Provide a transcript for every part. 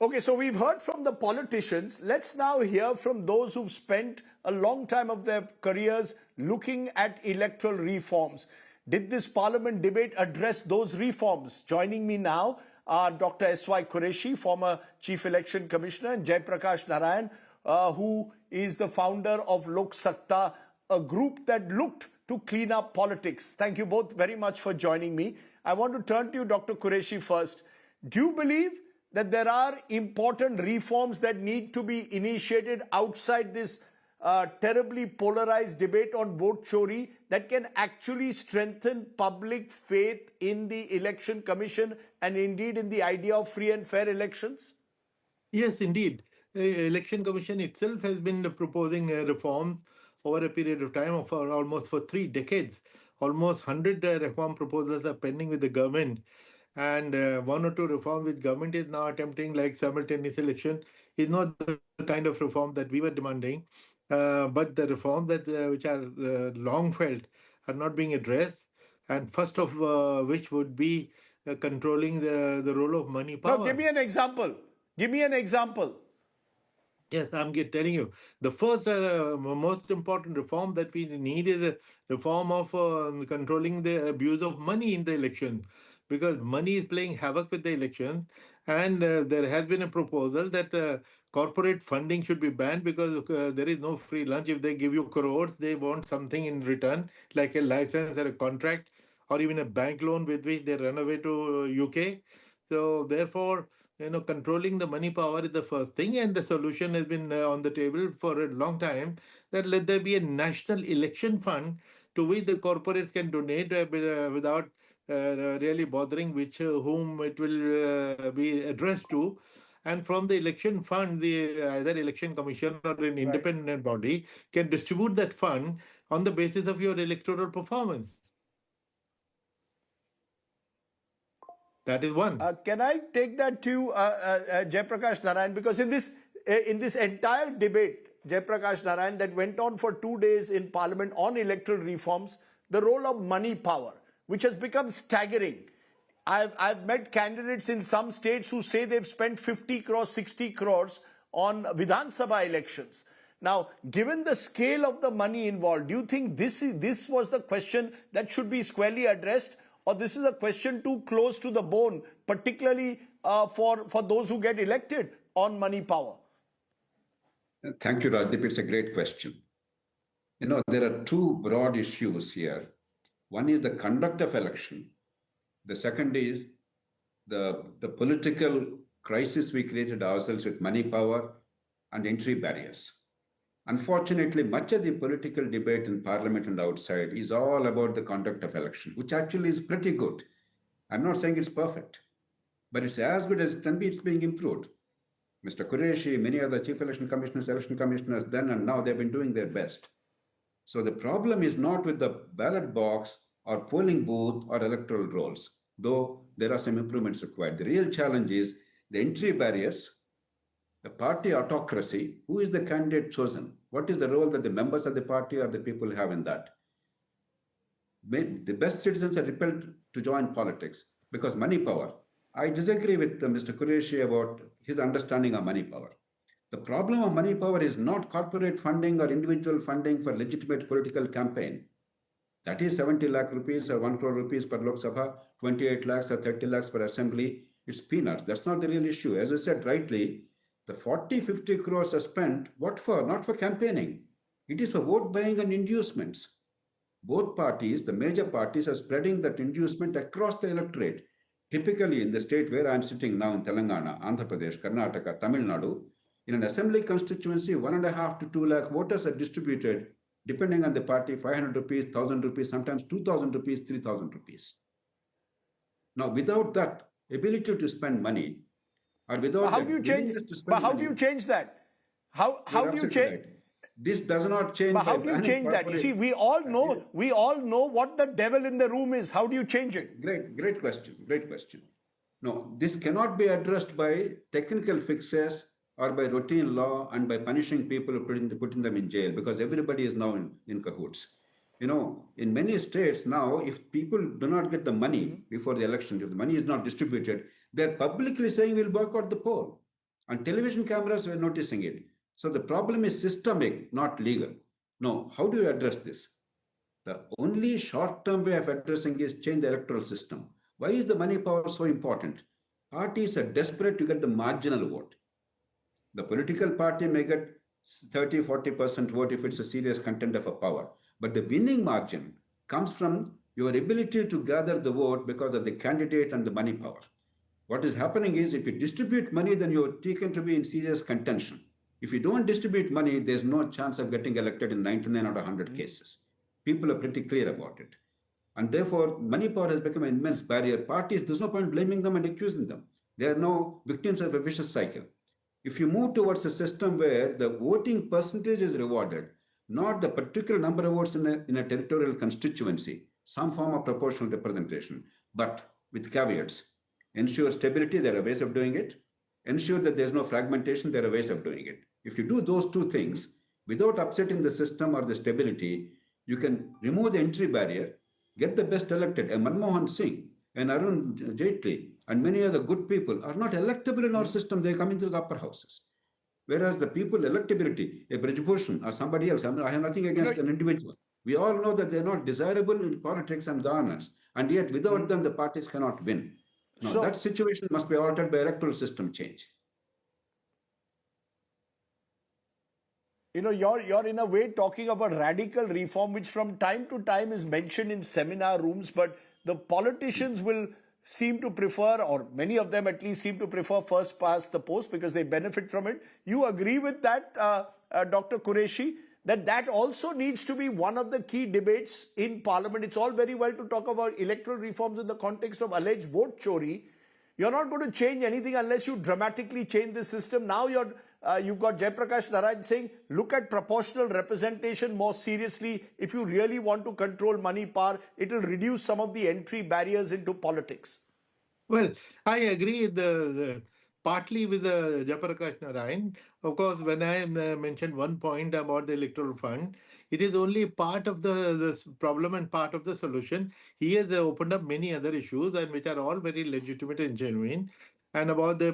Okay, so we've heard from the politicians. Let's now hear from those who've spent a long time of their careers looking at electoral reforms. Did this parliament debate address those reforms? Joining me now are Dr. S.Y. Qureshi, former Chief Election Commissioner, and Jaiprakash Narayan, who is the founder of Lok Sakta, a group that looked to clean up politics. Thank you both very much for joining me. I want to turn to you, Dr. Qureshi, first. Do you believe that there are important reforms that need to be initiated outside this terribly polarized debate on vote chori that can actually strengthen public faith in the election commission and indeed in the idea of free and fair elections? Yes, indeed. The Election Commission itself has been proposing reforms over a period of time of almost for 3 decades. Almost 100 reform proposals are pending with the government. And one or two reforms which government is now attempting, like simultaneous election, is not the kind of reform that we were demanding. But the reforms that which are long felt are not being addressed. And first of which would be controlling the role of money power. Now, give me an example. Give me an example. Yes, I'm telling you. The first most important reform that we need is a reform of controlling the abuse of money in the elections, because money is playing havoc with the elections. And there has been a proposal that corporate funding should be banned, because there is no free lunch. If they give you crores, they want something in return, like a license or a contract, or even a bank loan with which they run away to UK. So therefore, controlling the money power is the first thing, and the solution has been on the table for a long time, that let there be a national election fund to which the corporates can donate without really bothering which whom it will be addressed to. And from the election fund, the either election commission or an independent body can distribute that fund on the basis of your electoral performance. That is one. Can I take that to Jaiprakash Narayan? Because in this entire debate, Jaiprakash Narayan, that went on for 2 days in Parliament on electoral reforms, the role of money power, which has become staggering. I've met candidates in some states who say they've spent 50 crores, 60 crores on Vidhan Sabha elections. Now, given the scale of the money involved, do you think this was the question that should be squarely addressed? Or this is a question too close to the bone, particularly for those who get elected on money power? Thank you, Rajdeep. It's a great question. There are two broad issues here. One is the conduct of election. The second is the political crisis we created ourselves with money power and entry barriers. Unfortunately, much of the political debate in Parliament and outside is all about the conduct of election, which actually is pretty good. I'm not saying it's perfect, but it's as good as it can be. It's being improved. Mr. Qureshi, many other chief election commissioners then and now, they've been doing their best. So the problem is not with the ballot box or polling booth or electoral rolls, though there are some improvements required. The real challenge is the entry barriers, the party autocracy. Who is the candidate chosen? What is the role that the members of the party or the people have in that? The best citizens are repelled to join politics because money power. I disagree with Mr. Qureshi about his understanding of money power. The problem of money power is not corporate funding or individual funding for legitimate political campaign. That is 70 lakh rupees or 1 crore rupees per Lok Sabha, 28 lakhs or 30 lakhs per assembly. It's peanuts. That's not the real issue. As I said rightly, the 40, 50 crores are spent, what for? Not for campaigning. It is for vote buying and inducements. Both parties, the major parties, are spreading that inducement across the electorate. Typically in the state where I'm sitting now in Telangana, Andhra Pradesh, Karnataka, Tamil Nadu, in an assembly constituency, 1.5 to 2 lakh voters are distributed, depending on the party, 500 rupees, 1,000 rupees, sometimes 2,000 rupees, 3,000 rupees. Now, without that ability to spend money, or without how do you change? But how do you change that? How do you change? Right. This does not change. But how do you change that? You see, we all know what the devil in the room is. How do you change it? Great question. Great question. No, this cannot be addressed by technical fixes or by routine law and by punishing people, putting them in jail, because everybody is now in cahoots. In many states now, if people do not get the money before the election, if the money is not distributed, they're publicly saying we'll boycott the poll. And television cameras were noticing it. So the problem is systemic, not legal. Now, how do you address this? The only short-term way of addressing is change the electoral system. Why is the money power so important? Parties are desperate to get the marginal vote. The political party may get 30-40% vote if it's a serious contender for power. But the winning margin comes from your ability to gather the vote because of the candidate and the money power. What is happening is if you distribute money, then you're taken to be in serious contention. If you don't distribute money, there's no chance of getting elected in 99 out of 100 cases. People are pretty clear about it. And therefore, money power has become an immense barrier. Parties, there's no point blaming them and accusing them. They are now victims of a vicious cycle. If you move towards a system where the voting percentage is rewarded, not the particular number of votes in a territorial constituency, some form of proportional representation, but with caveats, ensure stability, there are ways of doing it. Ensure that there's no fragmentation, there are ways of doing it. If you do those two things, without upsetting the system or the stability, you can remove the entry barrier, get the best elected. A Manmohan Singh and Arun Jaitley and many other good people are not electable in our system. They come into the upper houses. Whereas the people electability, a Brij Bhushan or somebody else, I have nothing against an individual. We all know that they're not desirable in politics and governance. And yet without them, the parties cannot win. Now, that situation must be altered by electoral system change. You're in a way talking about radical reform, which from time to time is mentioned in seminar rooms, but the politicians will seem to prefer, or many of them at least seem to prefer first past the post because they benefit from it. You agree with that, Dr. Qureshi? That also needs to be one of the key debates in Parliament. It's all very well to talk about electoral reforms in the context of alleged vote chori. You're not going to change anything unless you dramatically change the system. Now you've got Jaiprakash Narayan saying, look at proportional representation more seriously. If you really want to control money power, it will reduce some of the entry barriers into politics. Well, I agree partly with Jayaprakash Narayan. Of course, when I mentioned one point about the electoral fund, it is only part of the problem and part of the solution. He has opened up many other issues and which are all very legitimate and genuine. And about the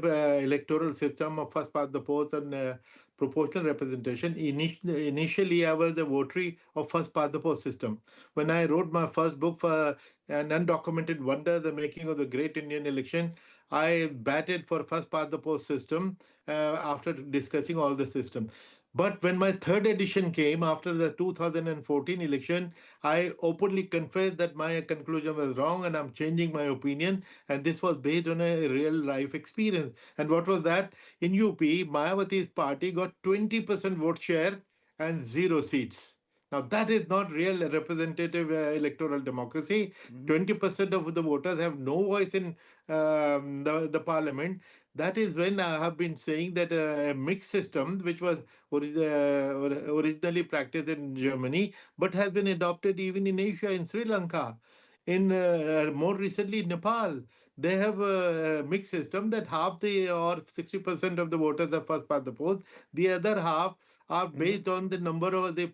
electoral system of first past the post and proportional representation. Initially, I was a votary of first past the post system. When I wrote my first book for An Undocumented Wonder, The Making of the Great Indian Election, I batted for first past the post system after discussing all the system. But when my third edition came after the 2014 election, I openly confessed that my conclusion was wrong and I'm changing my opinion. And this was based on a real life experience. And what was that? In UP, Mayawati's party got 20% vote share and 0 seats. Now, that is not real representative electoral democracy. 20% of the voters have no voice in the parliament. That is when I have been saying that a mixed system, which was originally practiced in Germany, but has been adopted even in Asia, in Sri Lanka, in more recently Nepal. They have a mixed system that half the or 60% of the voters are first past the post. The other half are based on the number of the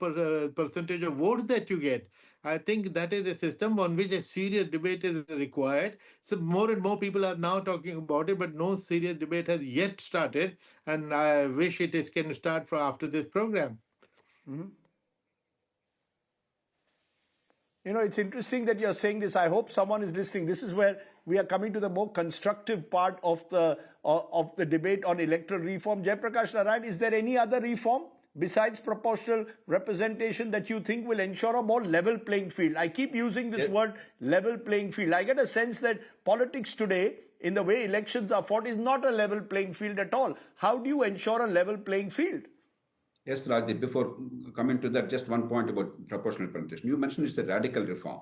percentage of votes that you get. I think that is a system on which a serious debate is required. So more and more people are now talking about it, but no serious debate has yet started. And I wish it can start after this program. It's interesting that you're saying this. I hope someone is listening. This is where we are coming to the more constructive part of the debate on electoral reform. Jaiprakash Narayan, is there any other reform besides proportional representation that you think will ensure a more level playing field? I keep using this word level playing field. I get a sense that politics today, in the way elections are fought, is not a level playing field at all. How do you ensure a level playing field? Yes, Rajdeep, before coming to that, just one point about proportional representation. You mentioned it's a radical reform.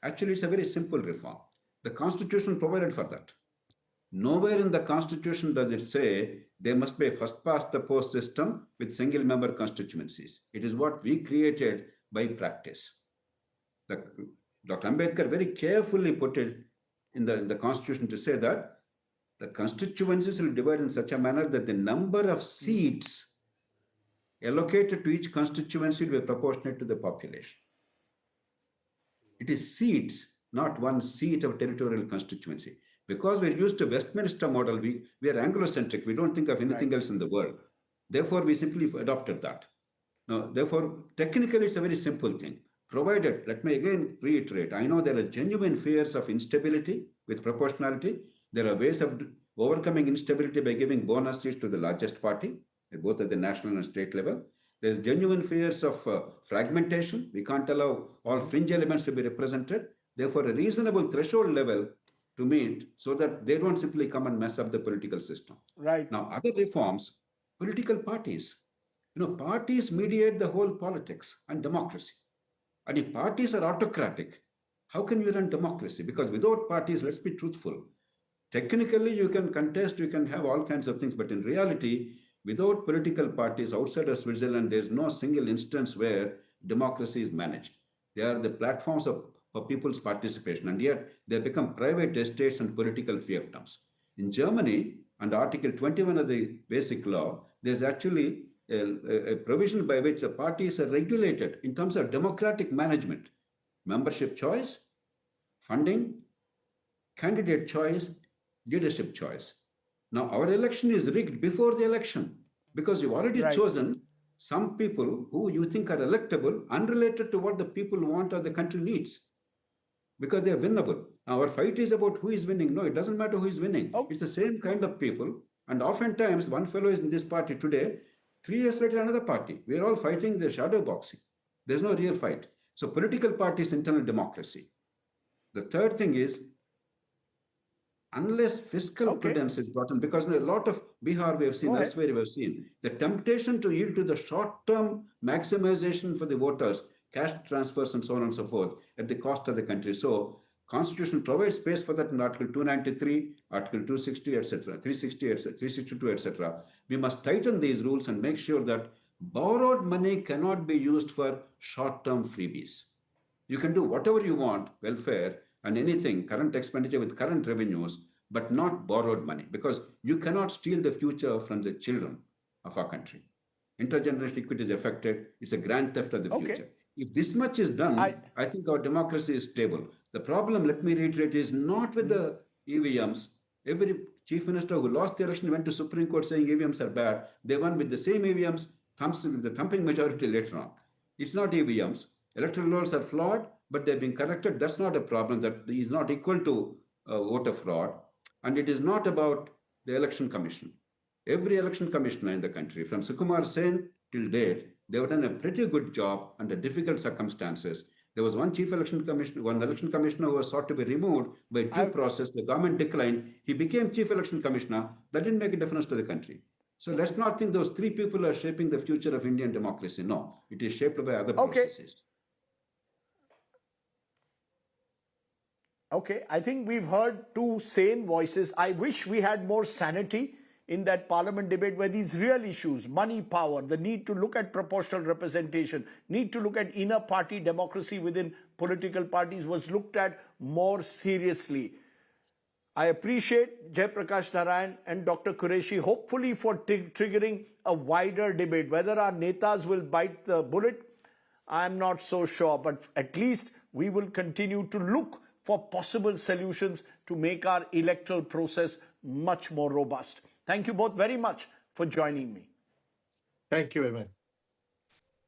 Actually, it's a very simple reform. The Constitution provided for that. Nowhere in the Constitution does it say there must be a first past the post system with single member constituencies. It is what we created by practice. Dr. Ambedkar very carefully put it in the Constitution to say that the constituencies will divide in such a manner that the number of seats allocated to each constituency will be proportionate to the population. It is seats, not one seat of territorial constituency. Because we're used to Westminster model, we are Anglo-centric. We don't think of anything else in the world. Therefore, we simply adopted that. Now, therefore, technically, it's a very simple thing. Provided, let me again reiterate, I know there are genuine fears of instability with proportionality. There are ways of overcoming instability by giving bonus seats to the largest party, both at the national and state level. There's genuine fears of fragmentation. We can't allow all fringe elements to be represented. Therefore, a reasonable threshold level to meet so that they don't simply come and mess up the political system. Right. Now, other reforms, political parties. Parties mediate the whole politics and democracy. And if parties are autocratic, how can you run democracy? Because without parties, let's be truthful. Technically, you can contest, you can have all kinds of things, but in reality, without political parties outside of Switzerland, there's no single instance where democracy is managed. They are the platforms for people's participation, and yet they become private estates and political fiefdoms. In Germany, under Article 21 of the Basic Law, there's actually a provision by which the parties are regulated in terms of democratic management, membership choice, funding, candidate choice, leadership choice. Now, our election is rigged before the election because you've already chosen some people who you think are electable, unrelated to what the people want or the country needs, because they are winnable. Our fight is about who is winning. No, it doesn't matter who is winning. It's the same kind of people. And oftentimes, one fellow is in this party today, 3 years later, another party. We are all fighting the shadow boxing. There's no real fight. So political parties, internal democracy. The third thing is, unless fiscal prudence is brought in, because in a lot of Bihar we have seen, elsewhere we have seen, the temptation to yield to the short-term maximization for the voters, cash transfers and so on and so forth, at the cost of the country. So Constitution provides space for that in Article 293, Article 260, etc., 360, etc., 362, etc. We must tighten these rules and make sure that borrowed money cannot be used for short-term freebies. You can do whatever you want, welfare and anything, current expenditure with current revenues, but not borrowed money, because you cannot steal the future from the children of our country. Intergenerational equity is affected. It's a grand theft of the future. If this much is done, I think our democracy is stable. The problem, let me reiterate, is not with the EVMs. Every chief minister who lost the election went to Supreme Court saying EVMs are bad. They won with the same EVMs, with the thumping majority later on. It's not EVMs. Electoral rolls are flawed, but they've been corrected. That's not a problem. That is not equal to voter fraud. And it is not about the election commission. Every election commissioner in the country, from Sukumar Sen till date, they have done a pretty good job under difficult circumstances. There was one election commissioner who was sought to be removed by due process. The government declined. He became chief election commissioner. That didn't make a difference to the country. So let's not think those 3 people are shaping the future of Indian democracy. No, it is shaped by other processes. Okay, I think we've heard 2 sane voices. I wish we had more sanity in that parliament debate where these real issues, money, power, the need to look at proportional representation, need to look at inner party democracy within political parties was looked at more seriously. I appreciate Jaiprakash Narayan and Dr. Qureshi, hopefully for triggering a wider debate. Whether our netas will bite the bullet, I'm not so sure, but at least we will continue to look for possible solutions to make our electoral process much more robust. Thank you both very much for joining me. Thank you very much.